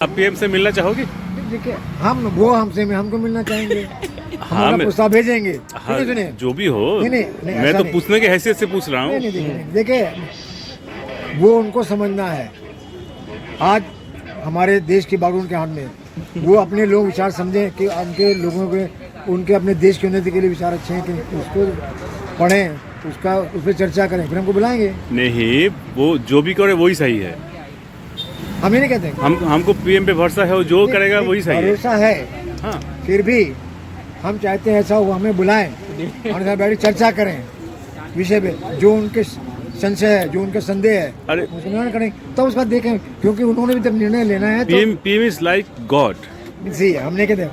आप पीएम से मिलना चाहोगे? देखिए वो हमको मिलना चाहेंगे, हमारा मैं- प्रस्ताव भेजेंगे। हाँ, सुनिए जो भी हो। नहीं, मैं ऐसा तो नहीं। पूछने की हैसियत से पूछ रहा हूँ। नहीं, देखिए वो उनको समझना है। आज हमारे देश की बागडोर के हाथ में है। वो अपने लोग विचार समझें कि उनके लोगों के उनके अपने देश की उन्नति के लिए विचार अच्छे हैं कि उसको पढ़ें, उस पर चर्चा करें, फिर हमको बुलाएंगे। नहीं, वो जो भी करे वही सही है। हम ये नहीं कहते हमको पीएम पे भरोसा है, वो जो करेगा वही सही है। भरोसा है, हाँ, फिर भी हम चाहते हैं ऐसा हो, हमें बुलाएं और साथ बैठ के चर्चा करें विषय पे, जो उनके संशय है, जो उनका संदेह है, अरे उसको निवारण करें, तो उसका देखें, क्योंकि उन्होंने भी जब निर्णय लेना है तो पीएम इज लाइक गॉड। जी हमने कहते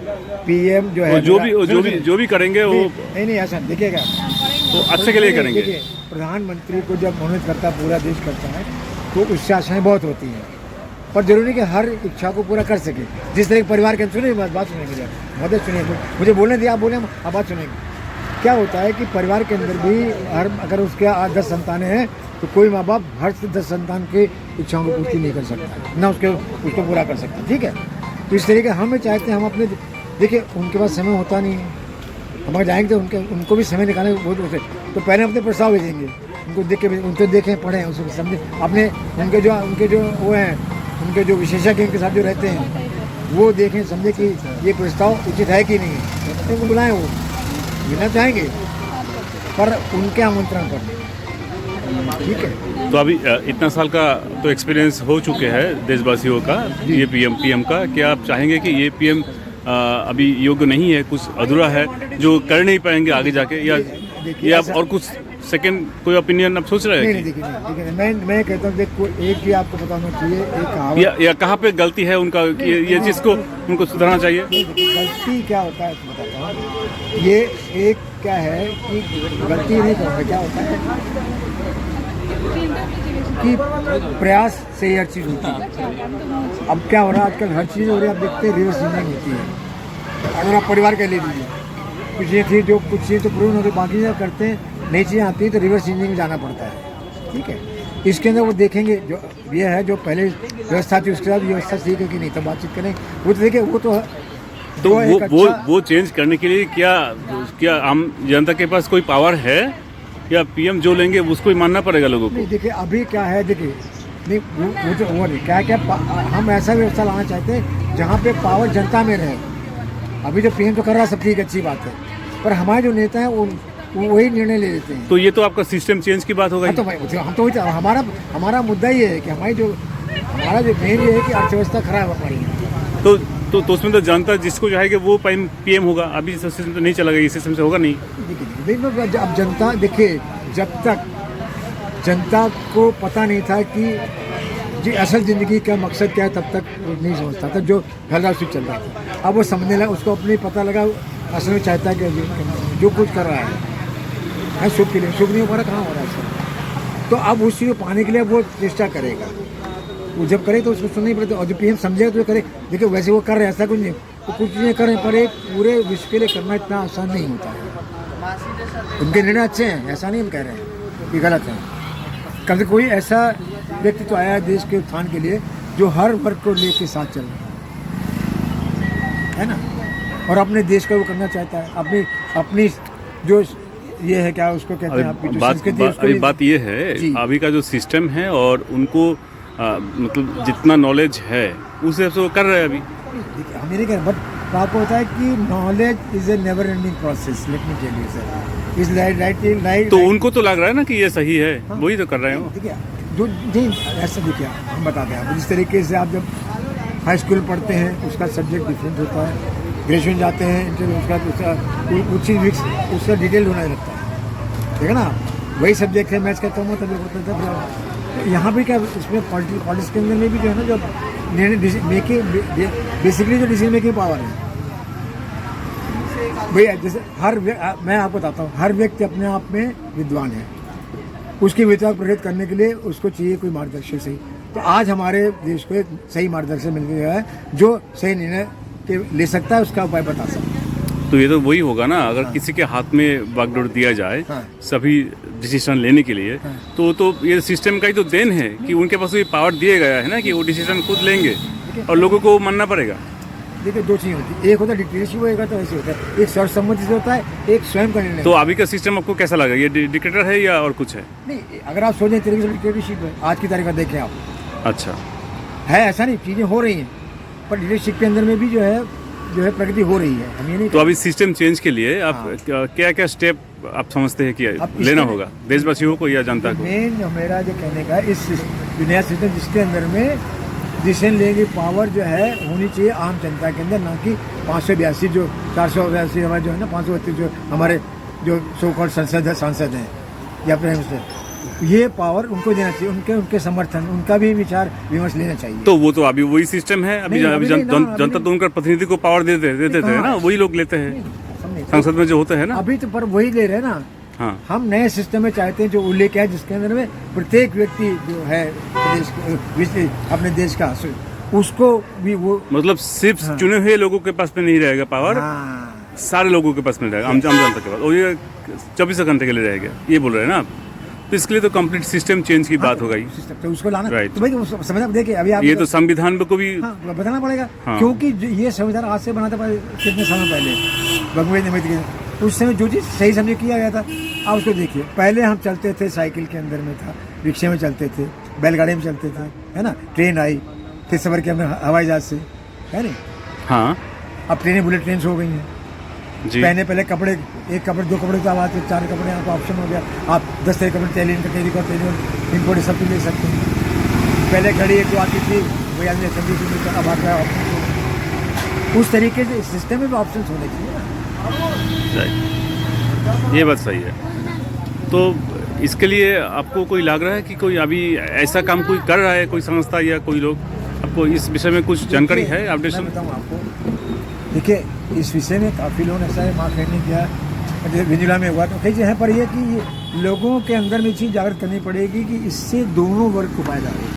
पीएम जो है जो भी करेंगे वो नहीं ऐसा देखिएगा तो अच्छे के लिए करेंगे। देखिए, प्रधानमंत्री को जब मनोनीत करता पूरा देश करता है तो उससे आशाएं बहुत होती हैं, पर जरूरी कि हर इच्छा को पूरा कर सके। जिस तरह के परिवार के सुनिए बात सुनेंगे, मदद सुनिए, मुझे बोलने दिए, आप बोले आप बात सुनेंगे। क्या होता है कि परिवार के अंदर भी अगर उसके 8-10 संतानें हैं तो कोई माँ बाप हर 10 संतान की इच्छाओं को पूर्ति नहीं कर सकता, ना उसको पूरा कर सकता। ठीक है, तो इस तरीके हम चाहते हैं, हम अपने देखिए उनके पास समय होता नहीं है, हम जाएंगे तो उनको भी समय निकालने बहुत होते, तो पहले अपने प्रस्ताव भेजेंगे, उनको देखें, पढ़ें, उसको समझें, अपने उनके जो वो हैं, उनके जो विशेषज्ञ उनके साथ जो रहते हैं वो देखें, समझें कि ये प्रस्ताव उचित है कि नहीं है, उनको बुलाएं, वो मिलना चाहेंगे पर उनके आमंत्रण पर। ठीक है, तो अभी इतना साल का तो एक्सपीरियंस हो चुके हैं देशवासियों का ये पीएम का। क्या आप चाहेंगे कि ये पीएम अभी योग्य नहीं है, कुछ अधूरा है, जो कर नहीं पाएंगे आगे जाके, या और कुछ सेकंड कोई ओपिनियन आप सोच रहे हैं? नहीं, देखिए मैं कहता हूँ, देखो एक ही आपको बताना चाहिए, एक कहावत या कहाँ पे गलती है उनका, ये चीज़ को उनको सुधारना चाहिए। गलती क्या होता है तो बताता हूँ। ये एक क्या है कि गलती नहीं करता, क्या होता है कि प्रयास से ही हर चीज़ होती है। अब क्या हो रहा है आजकल, हर चीज़ हो रही है, आप देखते हैं रिवर्स इंजीनियरिंग होती है। अगर आप परिवार के ले लीजिए, कुछ ये थी जो कुछ चीज़ तो प्रूव होती, बाकी जब करते हैं नई चीज़ें आती है तो रिवर्स इंजीनियरिंग में जाना पड़ता है। ठीक है, इसके अंदर वो देखेंगे जो ये है, जो पहले व्यवस्था थी उसके साथ व्यवस्था ठीक है कि नहीं, तो बातचीत करें। वो तो देखिए वो चेंज करने के लिए क्या आम जनता के पास कोई पावर है, या पीएम जो लेंगे उसको ही मानना पड़ेगा लोगों को? नहीं, देखिए अभी क्या है, देखिए नहीं वो नहीं क्या हम ऐसा व्यवस्था लाना चाहते हैं जहाँ पे पावर जनता में रहे। अभी जो पीएम तो कर रहा है सब ठीक, अच्छी बात है, पर हमारे जो नेता हैं वो वही निर्णय ले लेते हैं। तो ये तो आपका सिस्टम चेंज की बात होगा। तो भाई हम तो हमारा मुद्दा ये है कि हमारा जो मेन ये है कि अर्थव्यवस्था खराब है हमारी। तो उसमें तो जनता जिसको चाहेगी वो पीएम होगा। अभी सिस्टम तो नहीं चलेगा, इस सिस्टम से होगा नहीं। देखिए अब जनता, देखिए जब तक जनता को पता नहीं था कि जी असल ज़िंदगी का मकसद क्या है, तब तक वो नहीं समझता था, जो हल्ला चल रहा था। अब वो समझने लगा, उसको अपने पता लगा, असल में चाहता है कि जो कुछ कर रहा है शुभ के लिए, शुभ नहीं हो रहा, कहाँ हो रहा है सब। तो अब उस चीज़ को पाने के लिए वो चेष्टा करेगा, वो जब करे तो उसको सुनना ही पड़ेगा, और जो पीएम समझेगा तो करे। देखिए वैसे वो कर रहे हैं, ऐसा कुछ नहीं, वो कुछ चीज़ें करें, पर एक पूरे विश्व के लिए करना इतना आसान नहीं होता है। उनके निर्णय अच्छे हैं, ऐसा नहीं हम कह रहे हैं कि गलत है। कभी कोई ऐसा व्यक्ति तो आया है देश के उत्थान के लिए जो हर वर्ग को लेके साथ चल रहा है ना, और अपने देश का वो करना चाहता है, अपनी जो ये है क्या उसको कहते हैं, आपकी जो संस्कृति है उसको। बात ये है अभी का जो सिस्टम है, और उनको मतलब जितना नॉलेज है उस हिसाब से वो कर रहे हैं अभी। हम ये नहीं कह रहे, बट आपको होता है कि knowledge is a never ending process, let me tell you sir, is right. तो उनको तो लग रहा है ना कि ये सही है, वही तो कर रहे हैं। देखिए जो ऐसा देखिए हम बताते हैं, जिस तरीके से आप जब हाई स्कूल पढ़ते हैं उसका सब्जेक्ट डिफरेंट होता है, ग्रेजुएशन जाते हैं उसका डिटेल होना लगता है, ठीक है ना। वही सब्जेक्ट है, मैथ्स का कम होता है। यहाँ भी क्या, इसमें पॉलिटिक्स के अंदर में भी जो है ना, जो बेसिकली जो डिसीजन मेकिंग पावर है भैया, जैसे मैं आपको बताता हूँ, हर व्यक्ति अपने आप में विद्वान है, उसके विचार प्रेरित करने के लिए उसको चाहिए कोई मार्गदर्शक सही। तो आज हमारे देश को एक सही मार्गदर्शक मिल गया है जो सही निर्णय ले सकता है, उसका उपाय बता सकता है। तो ये तो वही होगा ना, अगर किसी के हाथ में बागडोर दिया जाए सभी डिसीजन लेने के लिए, तो ये सिस्टम का ही तो देन है कि उनके पास ये पावर दिया गया है ना कि वो डिसीजन खुद लेंगे। देखिए और लोगों को मानना पड़ेगा। देखिए दो चीज़ होती है, एक होता है डिक्टेटरशिप होएगा तो ऐसे होता है, एक सर्वसम्मति से होता है, एक स्वयं का निर्णय। तो अभी का सिस्टम आपको कैसा लगा, ये डिक्टेटर है या और कुछ है? नहीं, अगर आप सोचें तरीके से डिक्टेटरशिप है, आज की तारीख में देखें आप, अच्छा, है ऐसा नहीं, चीज़ें हो रही हैं, पर लीडरशिप के अंदर में भी जो है प्रगति हो रही है। हम ये नहीं तो अभी सिस्टम चेंज के लिए आप क्या क्या स्टेप आप समझते हैं कि अब लेना इसके- होगा देशवासियों को या जनता को? मेन मेरा जो कहने का है, इस नया सिस्टम जिसके अंदर में डिसीजन लेने की पावर जो है होनी चाहिए आम जनता के अंदर, ना कि 582 जो 482 हमारे जो है ना 532 जो हमारे जो सो कॉल्ड सांसद हैं या प्राइम मिनिस्टर, ये पावर उनको देना चाहिए, उनके समर्थन, उनका भी विचार विमर्श लेना चाहिए। तो वो तो अभी वही सिस्टम है, अभी नहीं, अभी अभी नहीं, ना, अभी जनता तो उनका प्रतिनिधि को पावर देते थे ना, वही लोग लेते हैं समझे? संसद में जो होते हैं ना। अभी तो पर वही ले रहे हैं ना। हाँ, हम नए सिस्टम में चाहते हैं जो उल्लेख है, जिसके अंदर में प्रत्येक व्यक्ति जो है अपने देश का उसको भी वो मतलब सिर्फ चुने हुए लोगों के पास में नहीं रहेगा पावर, हाँ, सारे लोगों के पास में रहेगा, आम जनता के पास, और ये 24 घंटे के लिए रहेगा, ये बोल रहे हैं ना आप? तो इसके लिए तो कंप्लीट सिस्टम चेंज की बात हो गई। सिस्टम तो उसको लाना Right. तो भाई समझ देखिए अभी आप ये तो संविधान को भी हाँ, बताना पड़ेगा। हाँ। क्योंकि ये संविधान आज से बना था कितने समय पहले, भगवत निमित्त के उस समय जो चीज़ सही समझे किया गया था। आप उसको देखिए, पहले हम चलते थे साइकिल के अंदर में था, रिक्शे में चलते थे, बैलगाड़ी में चलते थे, है ना, ट्रेन आई, फिर सफर किया हमने हवाई जहाज से, है नहीं। हाँ अब ट्रेनें बुलेट ट्रेन हो गई हैं। जी, पहले कपड़े, एक कपड़े दो कपड़े तो अब आते, 4 कपड़े आपको ऑप्शन हो गया, आप 10 तरह कपड़े टेलीकॉम इम्पोर्ट सब कुछ ले सकते हैं। पहले घड़ी एक तो आती थी, वही आदमी असेंबली से अब आता है ऑप्शन। उस तरीके से सिस्टम में भी ऑप्शन होने चाहिए ना। राइट, ये बात सही है। तो इसके लिए आपको कोई लग रहा है कि कोई अभी ऐसा काम कोई कर रहा है, कोई संस्था या कोई लोग? आपको इस विषय में कुछ जानकारी है, मैं अपडेशन? बताऊँ आपको, देखिए इस विषय में काफ़ी लोग ऐसा है मार्क नहीं किया, वेनेजुएला में हुआ तो कई जगह पर ये कि लोगों के अंदर में चीज़ जागृत करनी पड़ेगी कि इससे दोनों वर्ग को फायदा हो।